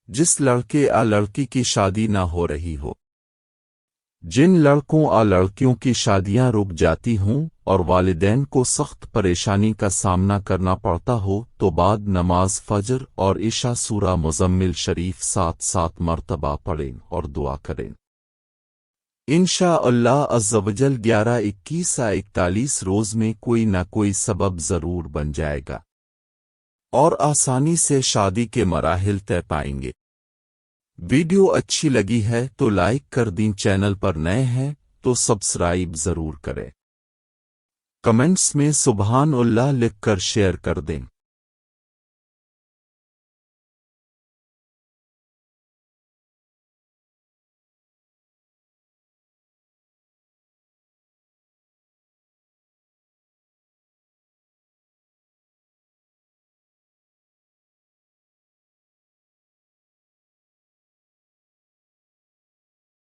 جس لڑکے یا لڑکی کی شادی نہ ہو رہی ہو، جن لڑکوں یا لڑکیوں کی شادیاں رک جاتی ہوں اور والدین کو سخت پریشانی کا سامنا کرنا پڑتا ہو تو بعد نماز فجر اور عشاء سورہ مزمل شریف 7 مرتبہ پڑھیں اور دعا کریں۔ انشاءاللہ عزوجل 11، 21 یا 41 روز میں کوئی نہ کوئی سبب ضرور بن جائے گا اور آسانی سے شادی کے مراحل طے پائیں گے۔ ویڈیو اچھی لگی ہے تو لائک کر دیں، چینل پر نئے ہیں تو سبسکرائب ضرور کریں، کمنٹس میں سبحان اللہ لکھ کر شیئر کر دیں۔